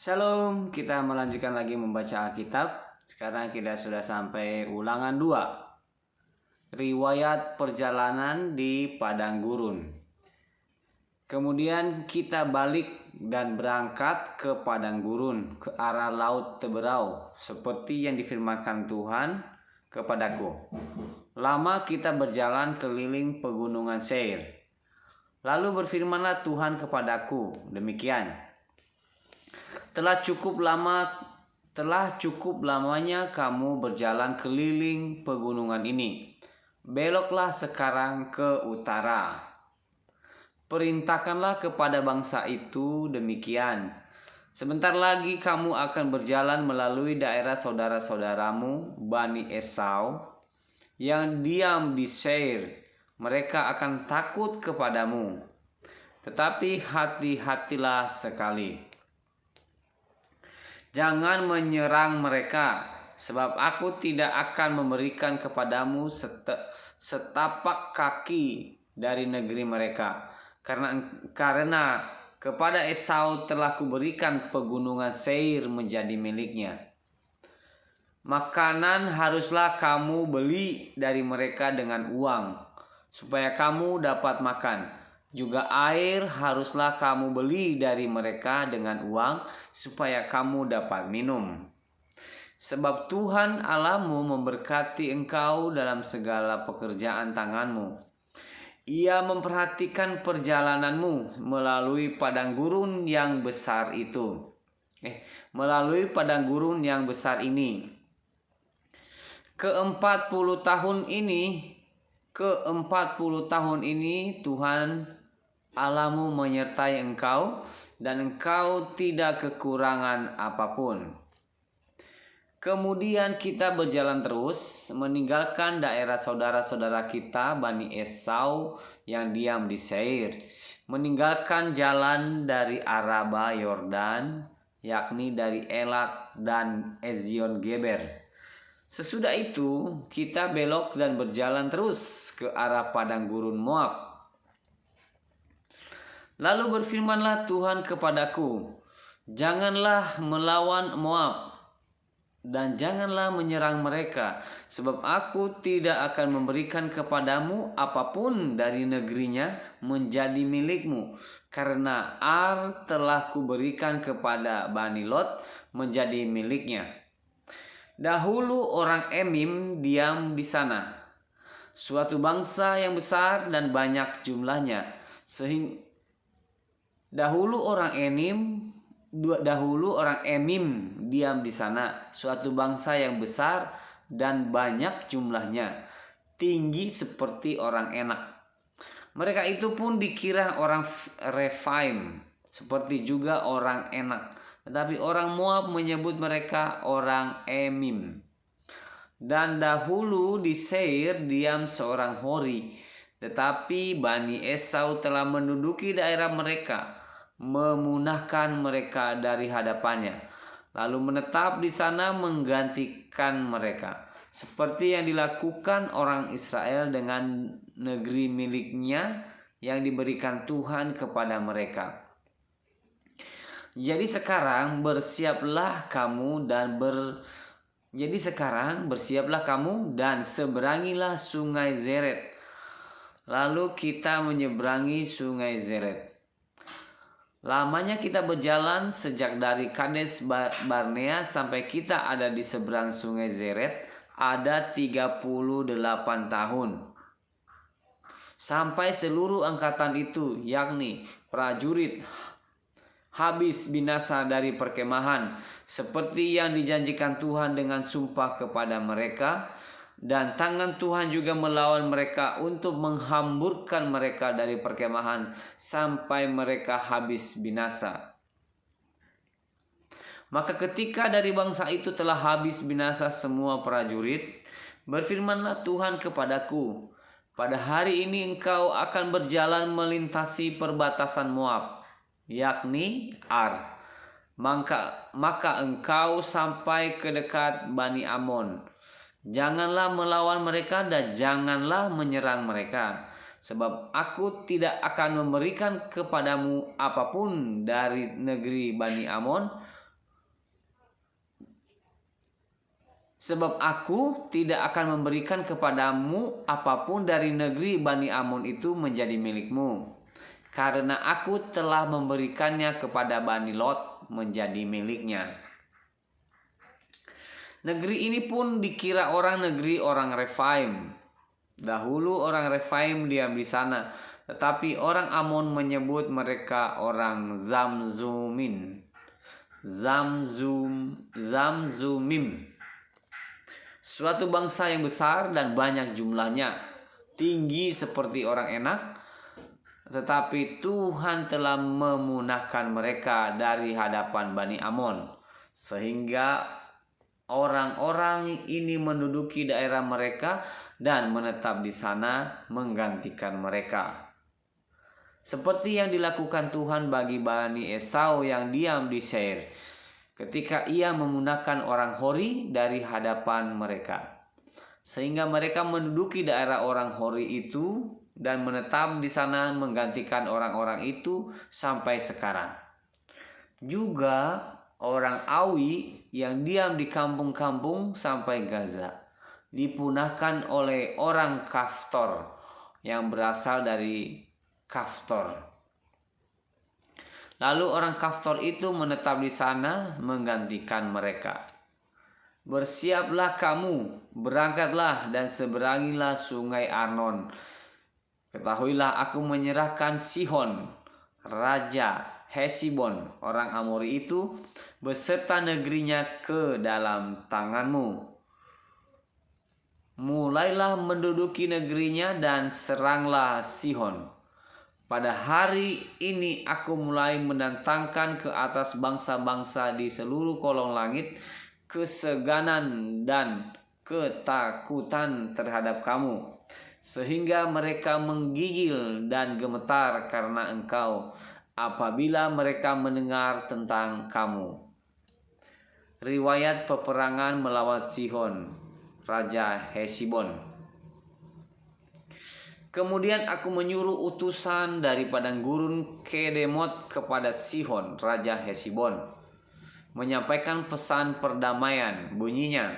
Shalom, kita melanjutkan lagi membaca Alkitab. Sekarang kita sudah sampai ulangan 2. Riwayat perjalanan di padang gurun. Kemudian kita balik dan berangkat ke padang gurun, ke arah laut Teberau, seperti yang difirmankan Tuhan kepadaku. Lama kita berjalan keliling pegunungan Seir. Lalu berfirmanlah Tuhan kepadaku, demikian: Telah cukup lamanya kamu berjalan keliling pegunungan ini. Beloklah sekarang ke utara. Perintahkanlah kepada bangsa itu demikian: Sebentar lagi kamu akan berjalan melalui daerah saudara-saudaramu Bani Esau yang diam di Seir. Mereka akan takut kepadamu, tetapi hati-hatilah sekali. Jangan menyerang mereka, sebab aku tidak akan memberikan kepadamu setapak kaki dari negeri mereka. Karena kepada Esau telah kuberikan pegunungan Seir menjadi miliknya. Makanan haruslah kamu beli dari mereka dengan uang, supaya kamu dapat makan. Juga air haruslah kamu beli dari mereka dengan uang, supaya kamu dapat minum. Sebab Tuhan Allahmu memberkati engkau dalam segala pekerjaan tanganmu. Ia memperhatikan perjalananmu melalui padang gurun yang besar itu. Melalui padang gurun yang besar ini. Ke-40 tahun ini Tuhan Allahmu menyertai engkau, dan engkau tidak kekurangan apapun. Kemudian kita berjalan terus, meninggalkan daerah saudara-saudara kita Bani Esau yang diam di Seir, meninggalkan jalan dari Araba Yordan, yakni dari Elat dan Ezion Geber. Sesudah itu kita belok dan berjalan terus ke arah padang gurun Moab. Lalu berfirmanlah Tuhan kepadaku, janganlah melawan Moab, dan janganlah menyerang mereka, sebab aku tidak akan memberikan kepadamu apapun dari negerinya menjadi milikmu, karena Ar telah kuberikan kepada Bani Lot menjadi miliknya. Dahulu orang Emim diam di sana, suatu bangsa yang besar dan banyak jumlahnya, Dahulu orang Emim diam di sana, suatu bangsa yang besar dan banyak jumlahnya, tinggi seperti orang Enak. Mereka itu pun dikira orang Refaim, seperti juga orang Enak. Tetapi orang Moab menyebut mereka orang Emim. Dan dahulu di Seir diam seorang Hori, tetapi Bani Esau telah menduduki daerah mereka, memunahkan mereka dari hadapannya, lalu menetap di sana menggantikan mereka, seperti yang dilakukan orang Israel dengan negeri miliknya yang diberikan Tuhan kepada mereka. Jadi sekarang bersiaplah kamu dan seberangilah sungai Zeret. Lalu kita menyeberangi sungai Zeret. Lamanya kita berjalan sejak dari Kades Barnea sampai kita ada di seberang sungai Zeret, ada 38 tahun. Sampai seluruh angkatan itu, yakni prajurit, habis binasa dari perkemahan, seperti yang dijanjikan Tuhan dengan sumpah kepada mereka. Dan tangan Tuhan juga melawan mereka untuk menghamburkan mereka dari perkemahan sampai mereka habis binasa. Maka ketika dari bangsa itu telah habis binasa semua prajurit, berfirmanlah Tuhan kepadaku, pada hari ini engkau akan berjalan melintasi perbatasan Moab, yakni Ar. Maka engkau sampai ke dekat Bani Amon. Janganlah melawan mereka dan janganlah menyerang mereka, sebab aku tidak akan memberikan kepadamu apapun dari negeri Bani Amon Sebab aku tidak akan memberikan kepadamu apapun dari negeri Bani Amon itu menjadi milikmu, karena aku telah memberikannya kepada Bani Lot menjadi miliknya. Negeri ini pun dikira orang negeri orang Refaim. Dahulu orang Refaim diam di sana, tetapi orang Amon menyebut mereka orang Zamzumim. Suatu bangsa yang besar dan banyak jumlahnya, tinggi seperti orang Enak, tetapi Tuhan telah memunahkan mereka dari hadapan Bani Amon, sehingga orang-orang ini menduduki daerah mereka dan menetap di sana menggantikan mereka. Seperti yang dilakukan Tuhan bagi Bani Esau yang diam di Seir, ketika ia memunahkan orang Hori dari hadapan mereka, sehingga mereka menduduki daerah orang Hori itu dan menetap di sana menggantikan orang-orang itu sampai sekarang. Juga orang Awi yang diam di kampung-kampung sampai Gaza dipunahkan oleh orang Kaftor yang berasal dari Kaftor. Lalu orang Kaftor itu menetap di sana menggantikan mereka. Bersiaplah kamu, berangkatlah dan seberangilah sungai Arnon. Ketahuilah aku menyerahkan Sihon, Raja Hesibon, orang Amori itu, beserta negerinya ke dalam tanganmu. Mulailah menduduki negerinya dan seranglah Sihon. Pada hari ini aku mulai mendatangkan ke atas bangsa-bangsa di seluruh kolong langit keseganan dan ketakutan terhadap kamu, sehingga mereka menggigil dan gemetar karena engkau apabila mereka mendengar tentang kamu. Riwayat peperangan melawan Sihon, Raja Hesibon. Kemudian aku menyuruh utusan dari padang gurun Kedemot kepada Sihon, Raja Hesibon, menyampaikan pesan perdamaian. Bunyinya,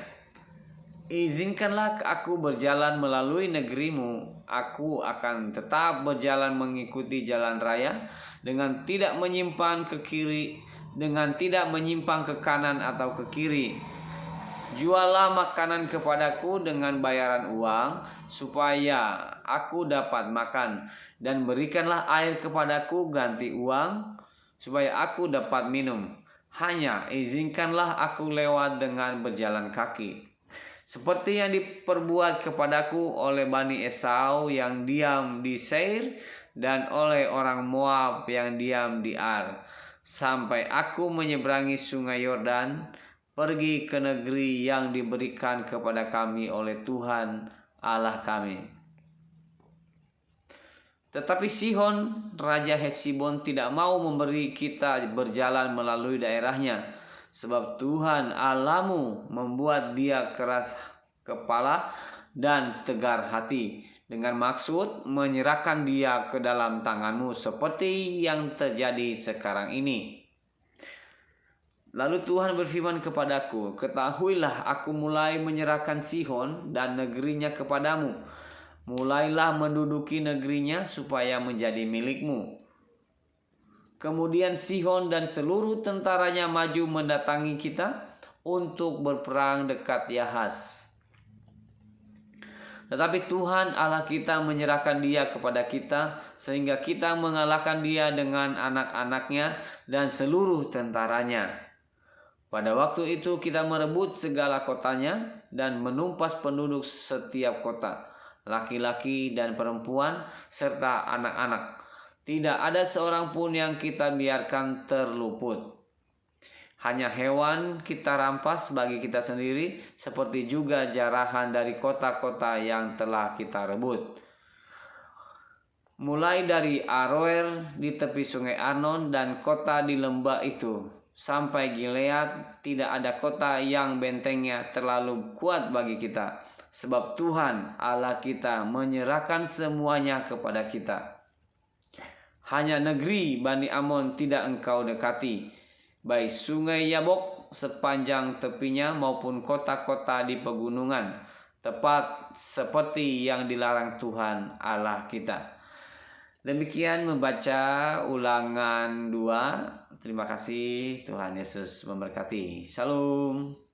izinkanlah aku berjalan melalui negerimu. Aku akan tetap berjalan mengikuti jalan raya dengan tidak menyimpang ke kiri, dengan tidak menyimpang ke kanan atau ke kiri. Jualah makanan kepadaku dengan bayaran uang, supaya aku dapat makan, dan berikanlah air kepadaku ganti uang, supaya aku dapat minum. Hanya izinkanlah aku lewat dengan berjalan kaki, seperti yang diperbuat kepadaku oleh Bani Esau yang diam di Seir dan oleh orang Moab yang diam di Ar, sampai aku menyeberangi sungai Yordan, pergi ke negeri yang diberikan kepada kami oleh Tuhan Allah kami. Tetapi Sihon, Raja Hesibon, tidak mau memberi kita berjalan melalui daerahnya, sebab Tuhan Allahmu membuat dia keras kepala dan tegar hati, dengan maksud menyerahkan dia ke dalam tanganmu seperti yang terjadi sekarang ini. Lalu Tuhan berfirman kepadaku, ketahuilah aku mulai menyerahkan Sihon dan negerinya kepadamu. Mulailah menduduki negerinya supaya menjadi milikmu. Kemudian Sihon dan seluruh tentaranya maju mendatangi kita untuk berperang dekat Yahas. Tetapi Tuhan Allah kita menyerahkan dia kepada kita, sehingga kita mengalahkan dia dengan anak-anaknya dan seluruh tentaranya. Pada waktu itu kita merebut segala kotanya dan menumpas penduduk setiap kota, laki-laki dan perempuan serta anak-anak. Tidak ada seorang pun yang kita biarkan terluput. Hanya hewan kita rampas bagi kita sendiri, seperti juga jarahan dari kota-kota yang telah kita rebut. Mulai dari Aroer di tepi sungai Arnon dan kota di lembah itu, sampai Gilead, tidak ada kota yang bentengnya terlalu kuat bagi kita, sebab Tuhan Allah kita menyerahkan semuanya kepada kita. Hanya negeri Bani Amon tidak engkau dekati, baik sungai Yabok sepanjang tepinya maupun kota-kota di pegunungan, tepat seperti yang dilarang Tuhan Allah kita. Demikian membaca Ulangan 2. Terima kasih, Tuhan Yesus memberkati. Shalom.